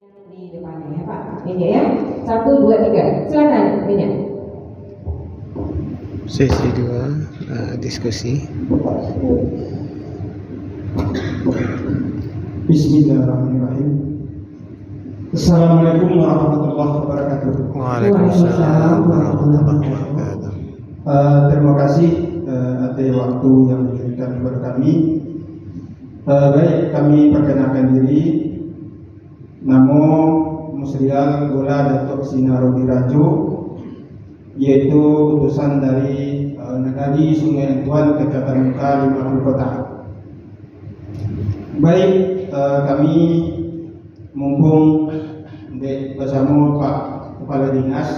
Di depannya ya Pak, ini ya. 1, 2, 3. Silakan ini. Sesi 2 diskusi. Bismillahirrahmanirrahim. Assalamualaikum warahmatullahi wabarakatuh. Waalaikumsalam warahmatullahi wabarakatuh. Terima kasih atas waktu yang diberikan kepada kami. Baik, kami perkenalkan diri. Namo Musrial Gola Datuk Sinarodi Rajo, yaitu utusan dari Negari Sungai Entuan, Kecamatan Muka, 50 Kota. Baik, kami mumpung bersama Pak Kepala Dinas,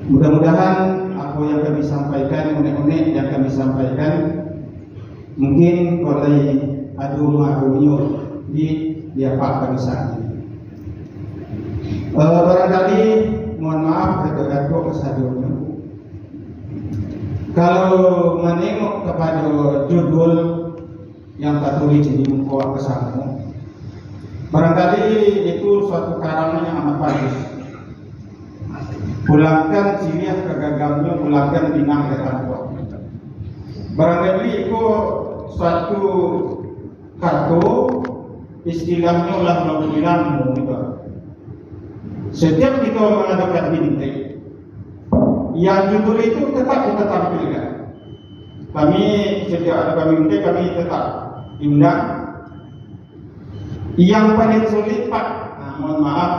mudah-mudahan apa yang kami sampaikan, unek-unek yang kami sampaikan, mungkin oleh adu maklumnya di Pak pada saat ini. Barangkali mohon maaf datuk-datuk kesadurnya, kalau menengok kepada judul yang tertulis di muka kesana, barangkali itu suatu karangan yang amat bagus. Pulangkan siliah kegagamnya, pulangkan binang ke tanpa. Barangkali itu suatu kartu istilahnya ulah melakukan gitu. Setiap kita mengadakan bintik, yang judul itu tetap kita tampilkan. Kami setiap ada bintik kami tetap undang. Yang paling sulit Pak, mohon maaf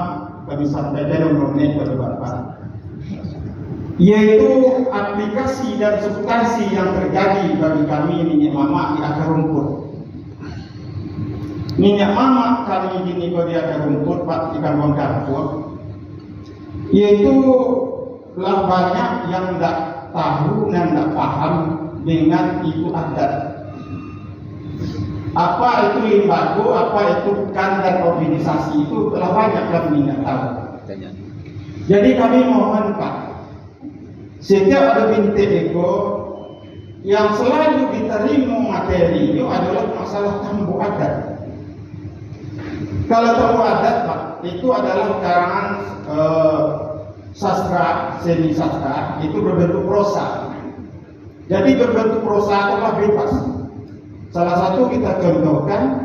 kami sampaikan mengenai kepada Bapak, yaitu aplikasi dan substansi yang terjadi bagi kami minyak mama di akar rumput. Minyak mama kami ini kalau di akar rumput Pak, di kampung kampung, yaitu lah banyak yang tidak tahu dan tidak paham dengan itu adat. Apa itu limbago, apa itu kan dan organisasi, itu telah banyak kami tidak tahu. Jadi kami mohon Pak, setiap ada bintik ego yang selalu diterima materi itu adalah masalah tambu adat. Kalau tambu adat Pak, itu adalah karangan sastra, seni sastra, itu berbentuk prosa. Jadi berbentuk prosa adalah bebas. Salah satu kita contohkan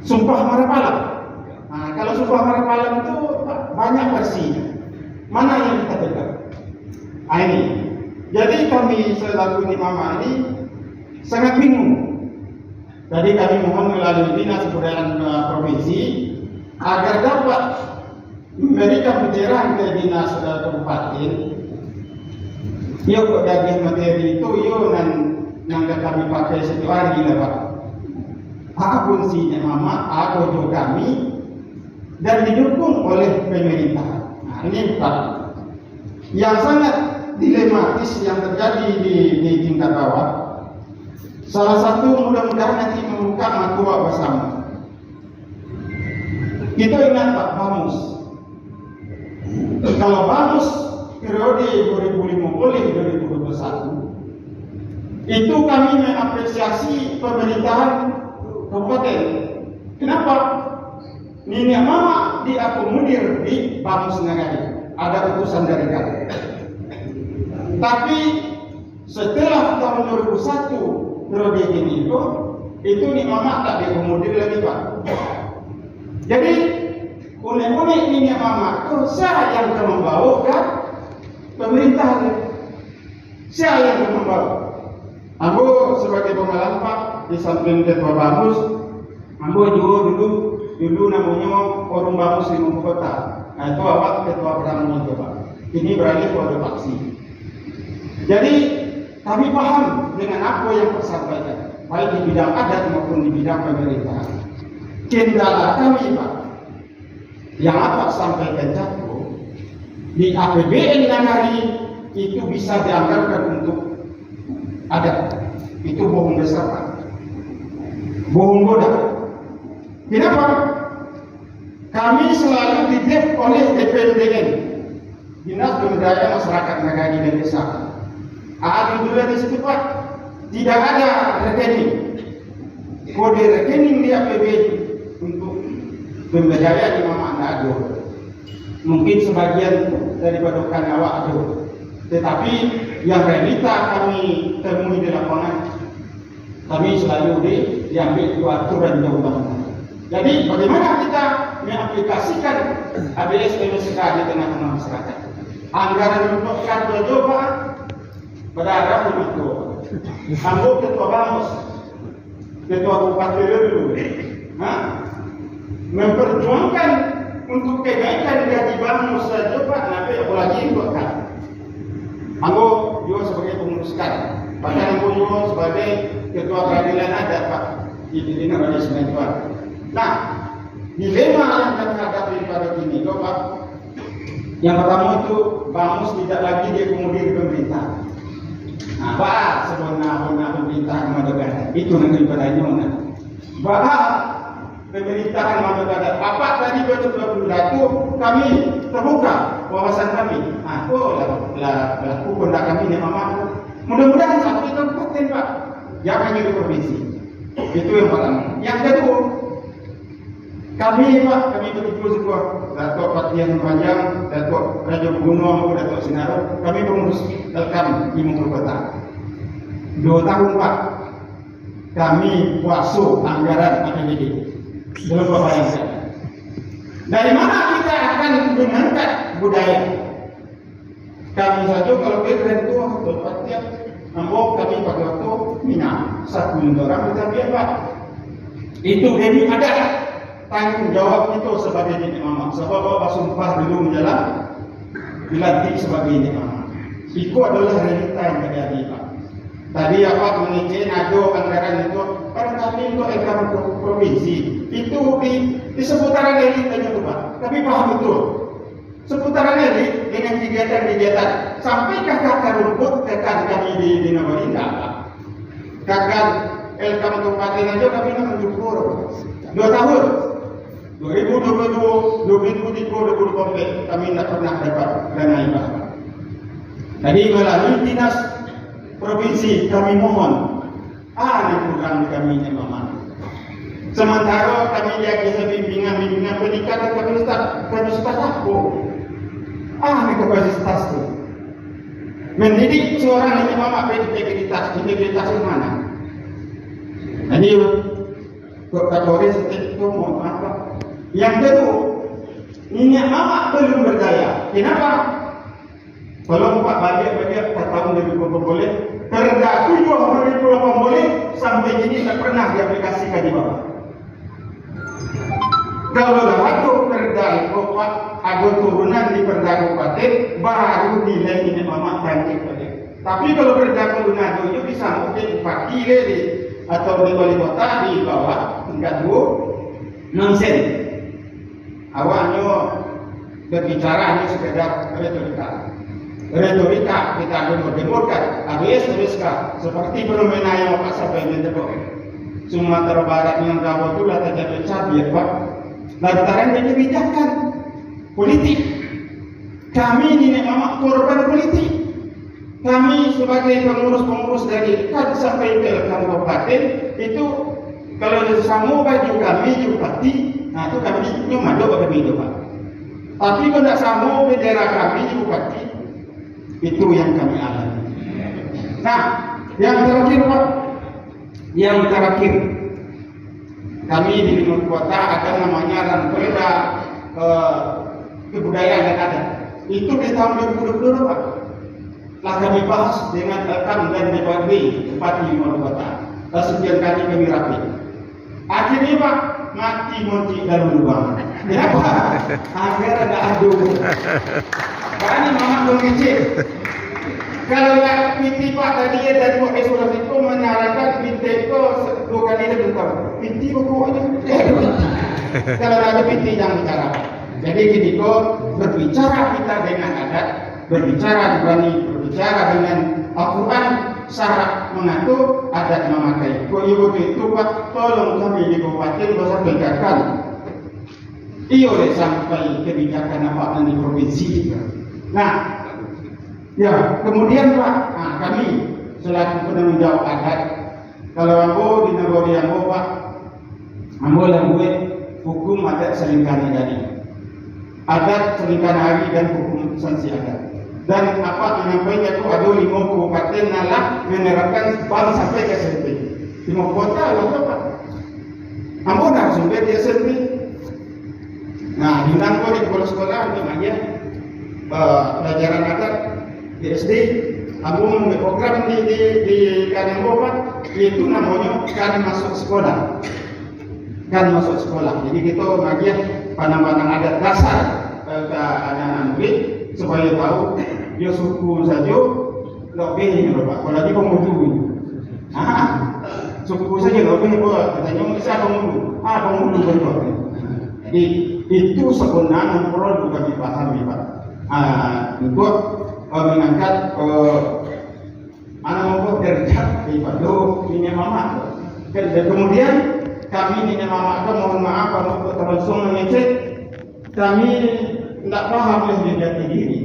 Sumpah Marapalang. Nah, kalau Sumpah Marapalang itu banyak versinya. Mana yang kita pegang? Nah, ini. Jadi kami selaku Mama ini sangat bingung. Jadi kami mohon melalui Dinas Kebudayaan Provinsi agar dapat memberikan pencerahan ke Dinas Kabupaten. Yo kok daging materi itu yo nang kami pakai setiap hari lah Pak. Apa fungsinya Mama, apa juga kami, dan didukung oleh pemerintah. Nah, ini Pak yang sangat dilematis yang terjadi di tingkat bawah. Salah satu mudah-mudahan nanti membuka matua bersama. Kita ingat Pak Bamus. Kalau Bamus periode 2050-2021 itu kami mengapresiasi pemerintahan kabupaten. Kenapa? Minyak mama diakomodir di Bamus Nagari. Ada utusan dari kami. Tapi setelah tahun 2001 periode ini itu minyak mama tak diakomodir lagi Pak. Jadi unik-unik minyak mama itu saya yang akan membawa kan pemerintah. Saya yang akan membawa. Ambo sebagai pengalaman Pak di samping ketua Bamus, Ambo juga dulu namanya forum Bamus di Mumpung Kota. Nah itu awak ketua pertama itu Pak. Ini beralih pada faksi. Jadi kami paham dengan apa yang Pak sampaikan, baik di bidang adat maupun di bidang pemerintahan. Kendala kami Pak, yang apa sampaikan jatuh di APBN Nagari itu bisa dianggarkan untuk adat. Itu bohong besar Pak, bohong bodoh. Kenapa? Kami selalu didep oleh DPMDN, Dinas Pemberdayaan Masyarakat Nagari dan Desa. Dulu di situ Pak tidak ada rekening. kode rekening di APBD untuk pemberdayaan di Mama Nago. Mungkin sebagian daripada awak ada, tetapi yang realita kami temui di lapangan, kami selalu diambil itu aturan undang-undang. Jadi bagaimana kita mengaplikasikan ABS MSK di tengah-tengah masyarakat? Anggaran untuk kantor coba pada arah itu. Ambo ketua Bamus, ketua Bupati dulu, memperjuangkan untuk kebaikan gaji Bamus saja Pak, nanti apalagi untuk kan. Ambo juga sebagai penguruskan, padahal Ambo juga sebagai ketua peradilan adat Pak, di Raja Sementuan. Nah, dilema yang kami hadapi pada kini, Pak. Yang pertama itu Bamus tidak lagi diakomodir pemerintah. Nah, Pak, sebenarnya pemerintah Madagana itu nanti padanya. Pak, pemerintahan Madagana. Apa tadi betul kami terbuka wawasan kami. Nah, laku kondak kami ni Mama. Mudah-mudahan satu itu kabupaten Pak, jangan jadi provinsi. Itu yang pertama. Yang kedua, kami betul-betul sebuah Datuk Patian Panjang, Datuk Raja Gunung, Datuk Sinaro, kami pengurus Elkam di Mungkul Kota. 2 tahun Pak, kami puasuh anggaran APBD. Belum bayangkan. Dari mana kita akan mengangkat budaya? Kami saja kalau keren itu Datuk Patian, Ambok kami pakai waktu Mina, 1 miliar orang kita biar Pak. Itu jadi ada tanggung jawab itu sebagai nenek mama. Sebab Bapak sumpah dulu menjalan dilantik sebagai nenek mama. Itu adalah realita yang terjadi Pak. Tadi apa mengecek nado anggaran itu pada kami itu ekam provinsi itu di seputaran elit aja tuh Pak. Kami paham betul seputaran elit dengan kegiatan-kegiatan sampai kakak rumput kakak kami di Namarinda Pak. Kakak Elkam Kabupaten aja kami mencukur 2 tahun. 2022, 2023, 2024 kami tidak pernah dapat dana hibah. Jadi melalui dinas provinsi kami mohon, ini program kami ini Mama. Sementara kami lihat bimbingan peningkatan kapasitas aku. Ini kapasitas itu. Mendidik seorang ini Mama integritas mana? Jadi Kapolri seperti itu mohon maaf. Yang kedua, minyak Mama belum berdaya. Kenapa? Kalau Pak balik 4 tahun lebih boleh, perda 7 boleh sampai ini tak pernah diaplikasikan di bawah. Kalau waktu perda itu Pak, ada turunan di perda kabupaten, baru nilai minyak Mama cantik balik. Tapi kalau perda turunan itu bisa mungkin bupati atau di wali kota di bawah tingkat 2 nonsen. Awaknya berbicara hanya sekedar retorika kita demo-demokan ABS teruskan seperti fenomena yang Pak sampai mendekat Sumatera Barat yang kawal itu lah terjadi cabai Pak lantaran dari kebijakan politik. Kami nenek Mama korban politik. Kami sebagai pengurus-pengurus dari dekat sampai ke kabupaten itu kalau sama baju kami bupati. Nah itu kami cuma doa kami itu Pak. Tapi kalau tidak sama bendera kami di bupati, itu yang kami alami. Nah, yang terakhir Pak, kami di Limut Kota ada namanya Ranperda Kebudayaan dan Adat. Itu di tahun 2022 Pak. Telah kami bahas dengan Elkam dan DPRD Bupati Limut Kota. Sekian kali kami rapi. Akhirnya Pak, mati dalam lubang. Kenapa? Agar ada adu. Karena Mama mengecek. Kalau yang PT Pak tadi dan Pak Esulas itu menyarankan PT itu 2 kali lebih tahu. PT pokoknya kalau ada PT yang bicara. Jadi gini kok berbicara kita dengan adat, berbicara dengan Al-Quran, syarat mengatur adat memakai. Kau itu Pak, tolong kami di kabupaten bisa tegakkan. Iyo sampai kebijakan apa di provinsi. Nah, ya kemudian Pak, kami selaku penanggung jawab adat, kalau Ambo di negara Ambo Pak, Ambo yang buat hukum adat selingkah negari, adat selingkah hari dan hukum sanksi adat. Dan apa menyampaikan itu ada 5 kabupaten nalar menerapkan baru sampai ke SMP. 5 kota lah apa? Ambo nak sampai di SMP. Nah, di nangko di sekolah untuk aja pelajaran adat di SD. Ambo membuat program di Kanebo itu namanya kan masuk sekolah. Kan masuk sekolah. Jadi kita ngajar pandang-pandang adat dasar ke anak-anak murid supaya tahu dia suku saja lebih ini Pak. Kalau dia pemudu ini. Suku saja lebih Pak. Katanya siapa pemudu? Pemudu betul. Jadi itu sebenarnya perlu kami pahami Pak. Untuk mengangkat anak membuat derajat daripada ini mama. Dan kemudian kami ini mama itu mohon maaf kalau terlangsung mengecek, kami tidak paham oleh jati diri.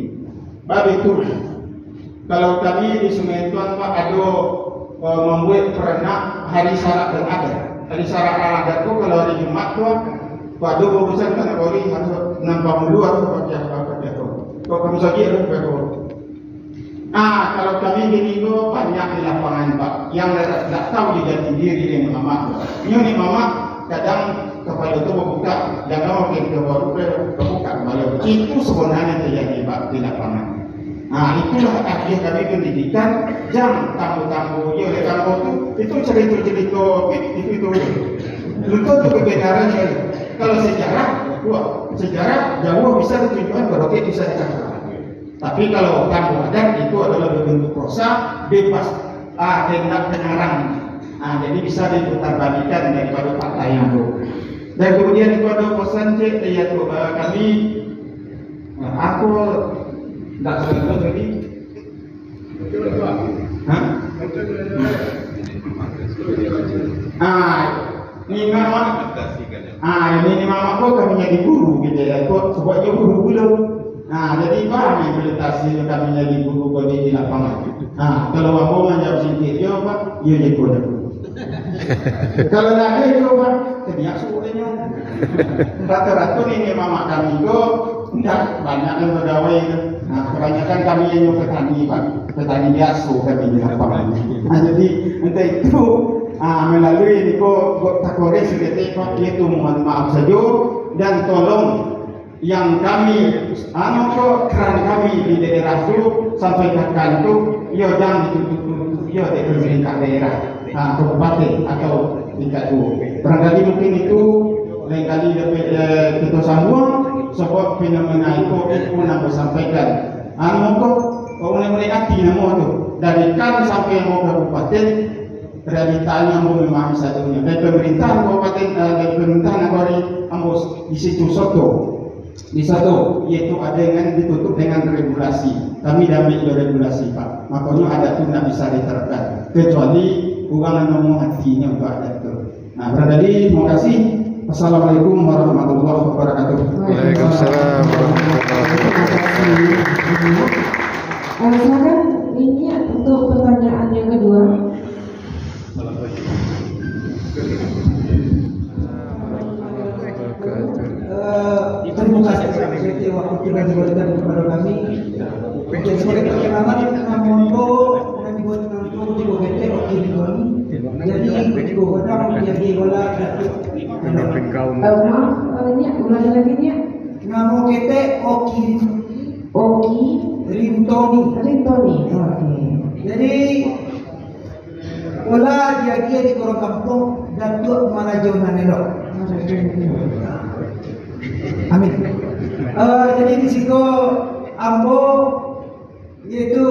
Bab itu, kalau kami di Sungai Tuan Pak ada membuat peranak hari syarat dan adat. Hari syarat dan adat itu kalau hari Jumat tu, pada urusan kategori harus 62 harus pakai apa itu. Kalau kami saja harus pakai. Kalau kami gini tu banyak di lapangan Pak, yang tidak tahu jati diri dengan mama. Ini mama kadang kepala itu membuka, jangan mungkin ke baru terbuka kembali. Itu sebenarnya terjadi Pak di lapangan. Itulah akhir kami pendidikan jam tamu-tamu ya oleh kamu itu cerita-cerita itu untuk kebenarannya. Kalau sejarah jauh bisa ditunjukkan berarti bisa dikatakan. Tapi kalau tamu adat itu adalah bentuk prosa bebas tindak pengarang. Jadi bisa diputarbalikkan daripada fakta yang itu. Dan kemudian itu ada pesan yaitu kami aku tidak sebentar tadi. Ini memang ini memang kok kami jadi guru gitu ya. Kok sebabnya guru belum. Jadi kami implementasi kami jadi guru di lapangan. Kalau mau menjawab sendiri dia Pak, iya jadi guru. Kalau tidak ada itu Pak, tidak suruhnya. Rata-rata ini mama kami itu tidak banyak yang pegawai. Kebanyakan kami yang petani Pak, petani biasa kami di lapangan. Jadi entah itu melalui ini kok takore seperti Pak itu mohon maaf saja dan tolong yang kami keran kami di daerah itu sampai ke kantor, ya jangan ditutup ya dari pemerintah daerah, kabupaten atau tingkat itu. Barangkali mungkin itu lain kali kita sambung sebab fenomena itu nak sampaikan. Mulai hati nama tu dari kan sampai mau kabupaten realitanya mau memahami satunya. Dari pemerintah kabupaten dari pemerintah negara ambos di situ di satu yaitu ada yang ditutup dengan regulasi. Kami ambil regulasi Pak. Makanya ada tu tidak bisa diterapkan kecuali orang ngomong hatinya untuk ada itu. Barangkali terima kasih. Assalamualaikum warahmatullahi wabarakatuh. Waalaikumsalam warahmatullahi wabarakatuh. Silakan ini untuk pertanyaan yang kedua. Terima kasih seperti waktu kita diberikan kepada kami. Jadi sebagai perkenalan Namondo kami buat untuk di BPT waktu di kami. Jadi itu kita menjadi bola datuk. Maaf, ini ulangi lagi nih. Namo kete Oki Rintoni. Jadi bola dia di Korong Kampung Datuk Marajo Nanelo. Amin. Jadi di situ Ambo yaitu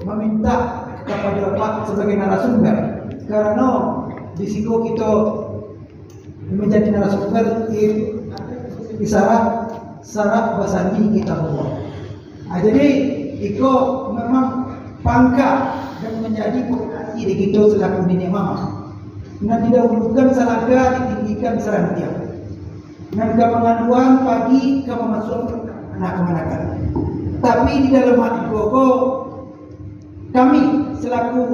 meminta kepada Pak sebagai narasumber karena di situ kita menjadi narasumber di syarat basandi kita semua. Jadi itu memang pangkat dan menjadi koordinasi di kita selaku nenek mama. Nah didahulukan salaga ditinggikan serantiang. Dan kemengaduan pagi ke memasuk anak-anak. Tapi di dalam hati pokok kami selaku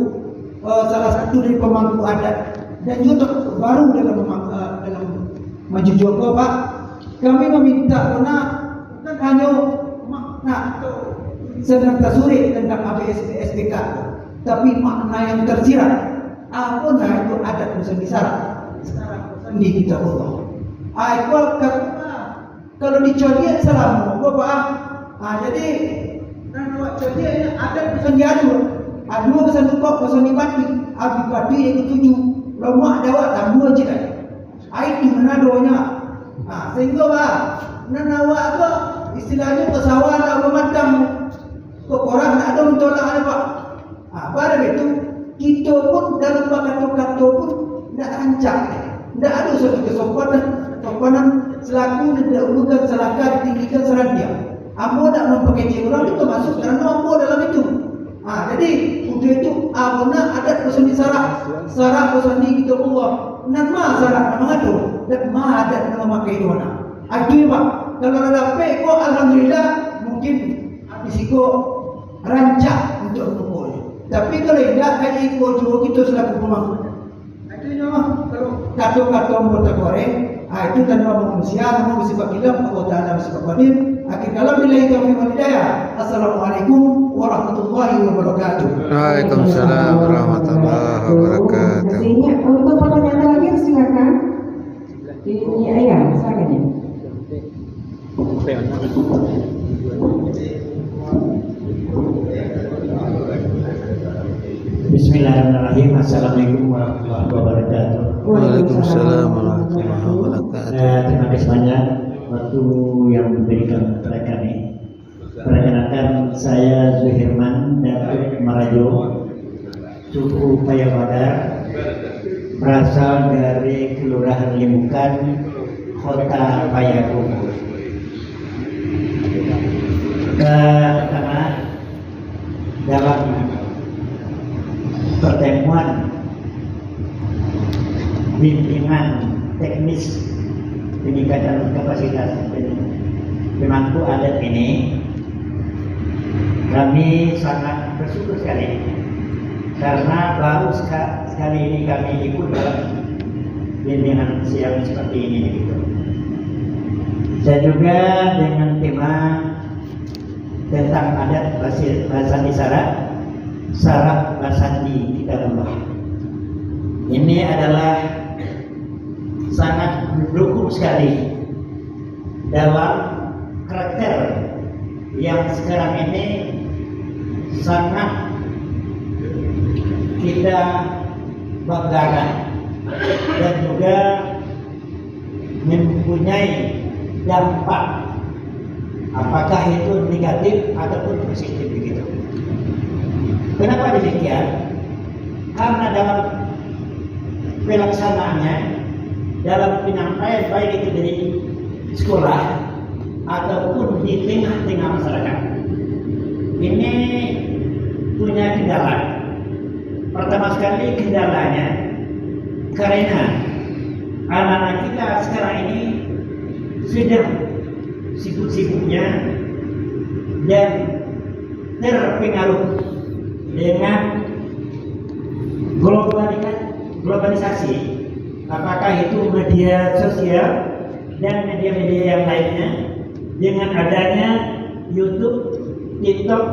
salah satu dari pemangku adat dan juga baru dalam maju Joko Pak. Kami meminta karena bukan hanya makna senang tasuri tentang ABS SPK, tapi makna yang tersirat. Apa itu adat Nusa Sara di kita Allah. Aku kalau dicodiat salam, Pak. Jadi dan awak codiat adat Nusa Diadu. Adu pesan tukok, pesan dibati, abi bati yang ketujuh. Lama ada awak tambah je kan. Itu mana doanya. Sehingga Pak, nanawa apa istilahnya pesawat apa macam kok orang nak ada mentolak ada Pak. Pada itu kita pun dalam kata-kata pun tidak rancang, tidak ada suatu kesopanan selaku didahulukan selangkah ditinggikan serandia. Ambo tidak mempekecil orang itu masuk kerana ambo dalam itu. Jadi udah itu amona adat pesan di sarah pesan di kita Allah. Nama sarah nama itu dan ma adat nama makai dona. Itu Pak. Kalau ada peko alhamdulillah mungkin risiko rancak untuk mengumpulnya. Tapi kalau tidak kayak ikut juga kita selaku pemangku. Itu nama kalau kata-kata anggota goreng, itu tanpa manusia, namun bersifat hilang Allah Taala bersifat qadir. Akhir kalam billahi taufiq wal hidayah. Assalamualaikum warahmatullahi wabarakatuh. Waalaikumsalam warahmatullahi wabarakatuh. Pastinya untuk pertanyaan lagi silakan. Ini ayah, silakan ya. Bismillahirrahmanirrahim. Assalamualaikum warahmatullahi wabarakatuh. Waalaikumsalam warahmatullahi wabarakatuh. Terima kasih banyak waktu yang diberikan kepada kami. Perkenalkan saya Zuhirman dari Marajo, suku Payabadar, berasal dari Kelurahan Limukan, Kota Payakumbuh. Pertama, dalam pertemuan bimbingan teknis peningkatan kapasitas pemangku adat ini, kami sangat bersyukur sekali karena baru sekali ini kami ikut dalam bimbingan siang seperti ini begitu. Saya juga dengan tema tentang adat Basandi Syarat Basandi Kitabullah. Ini adalah sangat mendukung sekali dalam karakter yang sekarang ini sangat kita banggakan dan juga mempunyai dampak, apakah itu negatif ataupun positif begitu. Kenapa demikian? Karena dalam pelaksanaannya, dalam penyampaian baik itu dari sekolah ataupun di tengah-tengah masyarakat, ini punya kendala. Pertama sekali kendalanya karena anak-anak kita sekarang ini sedang sibuk-sibuknya dan terpengaruh dengan globalisasi, apakah itu media sosial dan media-media yang lainnya, dengan adanya YouTube, TikTok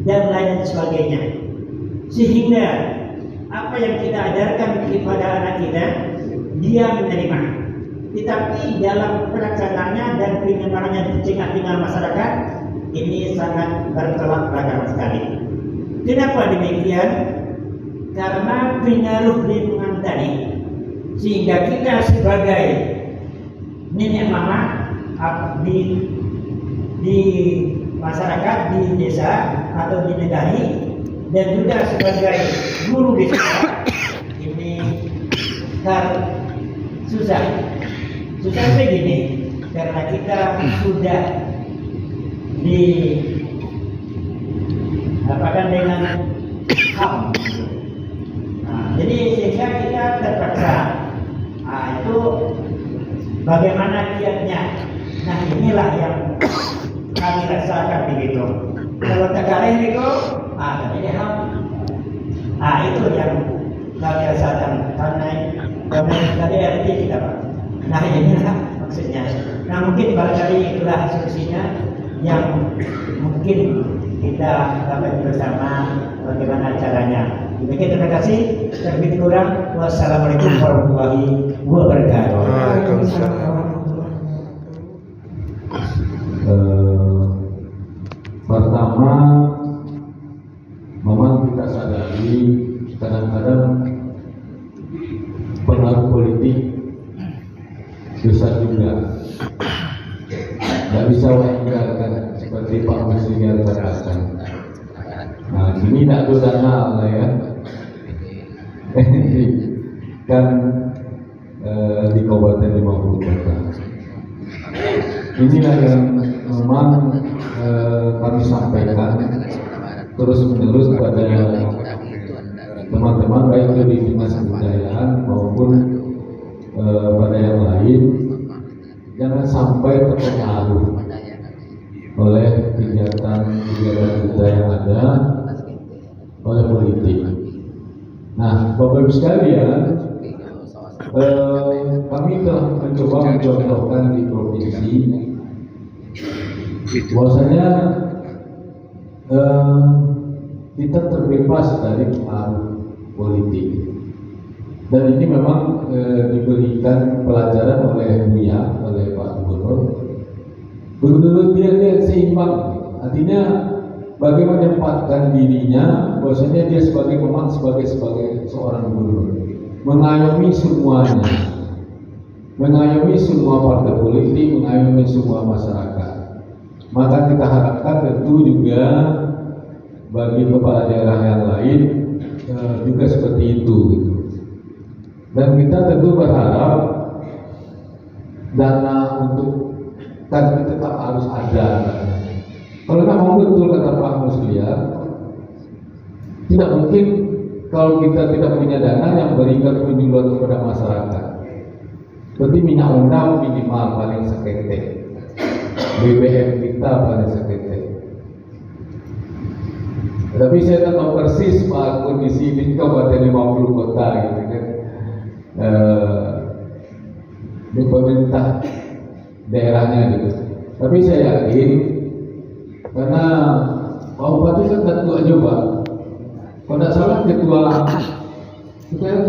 dan lain sebagainya, sehingga apa yang kita ajarkan kepada anak kita dia menerima, tetapi dalam pelaksanaannya dan pengembangannya di tengah-tengah masyarakat ini sangat bertolak belakang sekali. Kenapa demikian? Karena pengaruh lingkungan tadi, sehingga kita sebagai nenek mama di masyarakat, di desa atau di negara, dan juga sebagai guru di sekolah ini susah begini, karena kita sudah dapatkan dengan HAM. Jadi sehingga kita terpaksa. Itu bagaimana kiatnya. Nah inilah yang kami rasakan begitu. Kalau tegarnya itu, ini HAM. Itu yang kami rasakan karena tadi arti kita Pak. Nah inilah maksudnya. Nah mungkin barangkali itulah solusinya yang mungkin kita dapat bersama bagaimana caranya. Demikian, terima kasih. Lebih kurang, wassalamualaikum warahmatullahi wabarakatuh. Waalaikumsalam. Pertama, memang kita sadari kadang-kadang pengaruh politik besar juga. Tidak bisa wajarkan seperti Pak Muslimin katakan. Nah, ini tidak ada dana lah ya. Kan di Kabupaten 50 kota. Inilah yang memang kami sampaikan terus-menerus kepada teman-teman baik itu di dinas kebudayaan maupun pada yang lain, jangan sampai terpengaruh oleh kegiatan kita yang ada oleh politik. Nah, Bapak Ibu sekalian, kami telah mencoba mencontohkan di provinsi bahwasanya kita terbebas dari pengaruh politik, dan ini memang diberikan pelajaran oleh Buya, oleh Pak Gubernur. Betul-betul dia seimbang, artinya bagaimana menempatkan dirinya bahwasanya dia sebagai seorang gubernur, mengayomi semuanya, mengayomi semua partai politik, mengayomi semua masyarakat. Maka kita harapkan tentu juga bagi kepala daerah yang lain juga seperti itu gitu. Dan kita tentu berharap dana untuk kan tetap harus ada. Kalau memang betul kata Pak Musliar, tidak mungkin kalau kita tidak punya dana yang berikan penyuluhan kepada masyarakat. Seperti minyak undang minimal paling seketek, BBM kita paling seketek. Tapi saya tak tahu persis Pak kondisi di Kabupaten 50 kota gitu kan. Di pemerintah daerahnya gitu. Tapi saya yakin karena Pak Bupati kan ketua juga. Kalau tidak salah ketua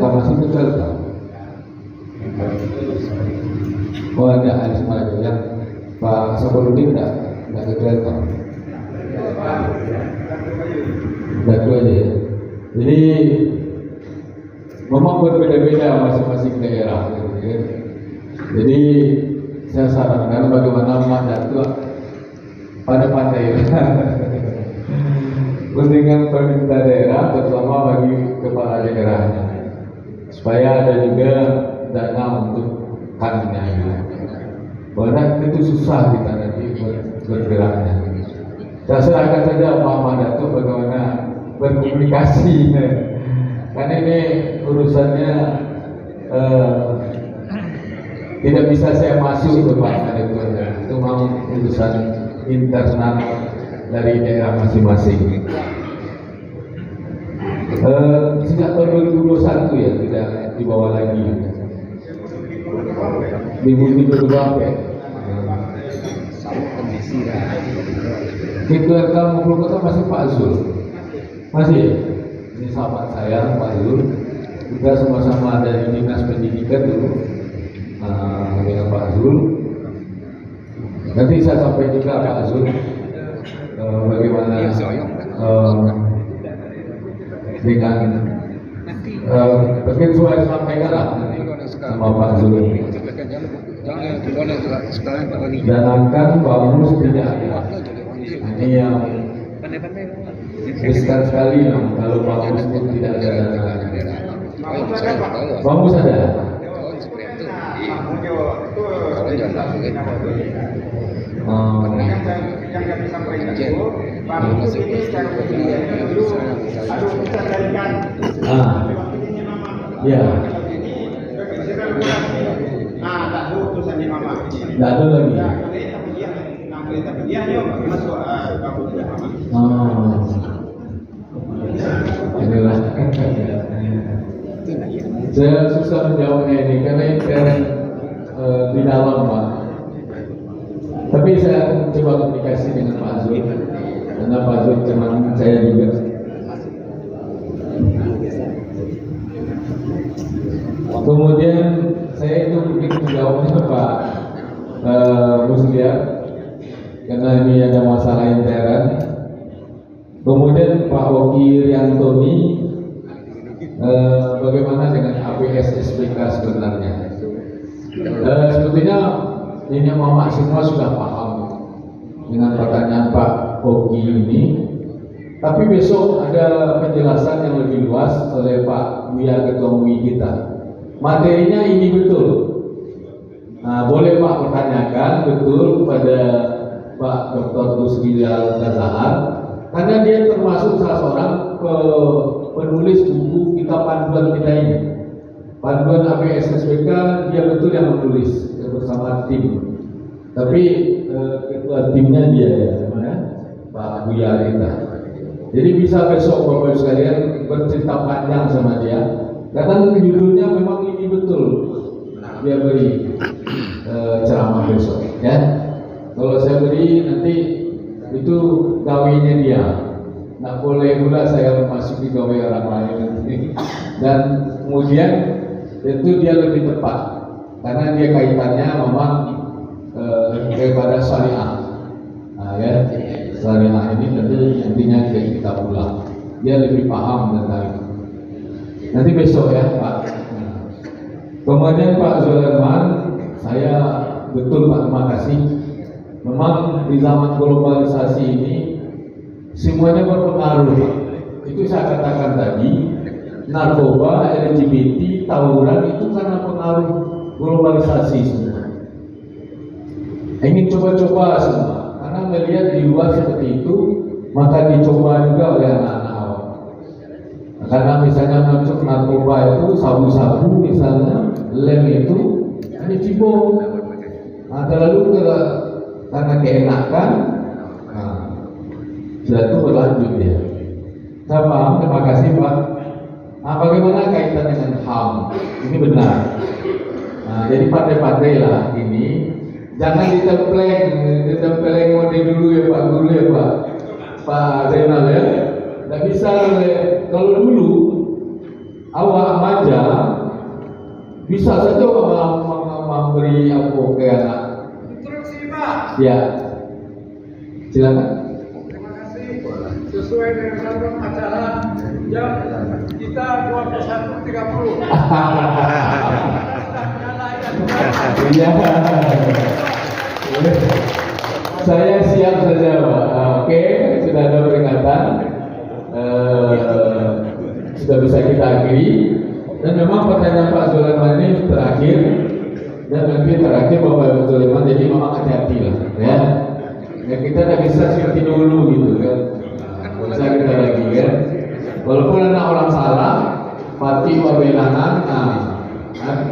masih ketua. Oh ada Alisma yang Pak Sabarudin tidak ketua. Datu aja ya. Jadi memang berbeda-beda masing-masing daerah gitu ya. Jadi saya sarankan bagaimana Mas Datu pada pandai dengan pemerintah daerah, terutama bagi kepala daerahnya, supaya ada juga dana untuk kannya gitu. Karena itu susah kita nanti bergeraknya. Saya serahkan saja Pak Datu bagaimana berkomunikasi. Karena ini urusannya tidak bisa saya masuk ke Pak Datu. Itu mau urusan internal dari daerah masing-masing. Sejak tahun 2021 ya tidak dibawa lagi. 2022 ya. Ketua RK 50 kota masih Pak Zul. Masih ya? Ini sahabat saya Pak Zul. Kita sama-sama dari dinas pendidikan dulu dengan Pak Zul. Nanti saya sampaikan juga Pak Zul bagaimana dengan mungkin sudah disampaikan lah nanti sama Pak Zul. Dan akan bagus tidak ada. Ini yang riskan sekali kalau bagus pun tidak ada dana. Bagus ada. Yang kami sampaikan itu, Pak Musu ini secara pribadi dulu ada kita carikan. Ya. Nah, tak ada utusan di Mama. Tidak ada lagi. Tapi dia masuk kabut ya Mama. Inilah. Saya susah menjawabnya ini karena di dalam Pak. Tapi saya coba komunikasi dengan Pak Zul, karena Pak Zul teman saya juga. Kemudian saya itu begitu jawabnya Pak Musliar, karena ini ada masalah intern. Kemudian Pak Oki Riantoni, bagaimana dengan APS SPK sebenarnya? Sebetulnya ini Mama semua sudah paham dengan pertanyaan Pak Oki ini. Tapi besok ada penjelasan yang lebih luas oleh Pak Buya Ketua MUI kita. Materinya ini betul. Nah, boleh Pak pertanyakan betul pada Pak Dr. Busri Al-Ghazahar, karena dia termasuk salah seorang penulis buku kita panduan kita ini. Panduan APS SPK dia betul yang menulis bersama tim. Tapi ketua timnya dia ya, Pak Buya kita. Jadi bisa besok Bapak sekalian bercerita panjang sama dia. Karena judulnya memang ini betul dia beri ceramah besok ya. Kalau saya beri nanti itu gawinya dia, nggak boleh pula saya memasuki gawe orang lain. Dan kemudian itu dia lebih tepat karena dia kaitannya memang daripada syariah. Nah, ya, syariah ini tentu intinya kita pula dia lebih paham tentang itu. Nanti besok ya Pak. Kemudian Pak Zulaiman, saya betul Pak, terima kasih. Memang di zaman globalisasi ini semuanya berpengaruh. Itu saya katakan tadi, narkoba, LGBT, tawuran itu karena pengaruh globalisasi semua. Ingin coba-coba semua, karena melihat di luar seperti itu, maka dicoba juga oleh anak-anak awam. Karena misalnya untuk narkoba itu sabu-sabu misalnya, lem itu hanya cibong. Nah, terlalu karena keenakan, nah, sudah itu berlanjut ya. Saya paham, terima kasih Pak. Nah, bagaimana kaitan dengan HAM? Ini benar. Nah, jadi partai-partai lah ini jangan ditempeleng mode dulu ya Pak Guru ya Pak Zainal ya. Tidak bisa kalau dulu awal remaja bisa saja memberi apa ke anak. Instruksi Pak. Ya, silakan. Terima kasih. Sesuai dengan program acara jam kita 21.30. Iya. Saya siap saja Pak. Oke, sudah ada peringatan. Sudah bisa kita akhiri. Dan memang pertanyaan Pak Zulaiman ini terakhir. Dan nanti terakhir Bapak Zulaiman, jadi memang hati-hati lah ya. Ya kita tidak bisa seperti dulu gitu kan. Bisa kita lagi kan. Walaupun anak orang salah, pati wabilangan,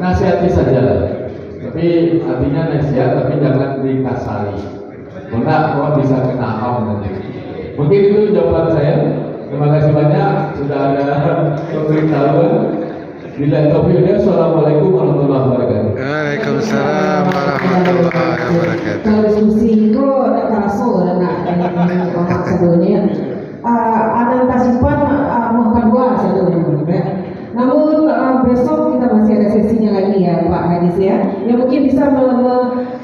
nasihati saja lah. Tapi artinya nasihat, tapi jangan dikasari. Karena orang bisa kena HAM nanti. Mungkin itu jawaban saya. Terima kasih banyak sudah ada pemberitahuan. Bila taufiq, assalamualaikum warahmatullahi wabarakatuh. Waalaikumsalam warahmatullahi wabarakatuh. Kalau diskusi ko nak kaso nak orang sebelumnya ada tasipan mau kedua sebelumnya. Namun besok kita masih ada sesinya lagi ya Pak Hadis ya. Yang mungkin bisa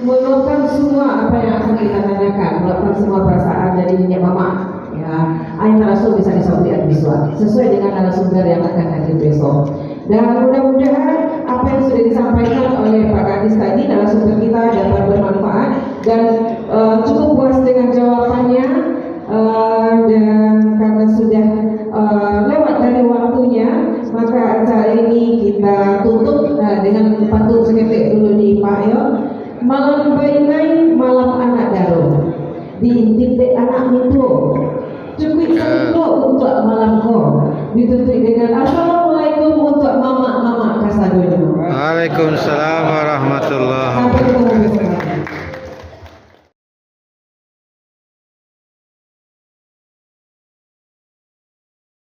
meluapkan semua apa yang akan kita tanyakan, meluapkan semua perasaan dari minyak mama. Ya, ayat Rasul bisa disampaikan visual sesuai dengan narasumber yang akan hadir besok. Dan mudah-mudahan apa yang sudah disampaikan oleh Pak Kadis tadi narasumber kita dapat bermanfaat dan cukup puas dengan jawabannya. Dan karena sudah lewat dari waktunya, maka acara ini kita tutup dengan pantun seketik dulu di Pak Yo. Malam bainai, malam anak daro, diintip anak itu. Cukup itu untuk malam ko. Ditutup dengan assalamualaikum untuk mama kasadonya. Waalaikumsalam warahmatullahi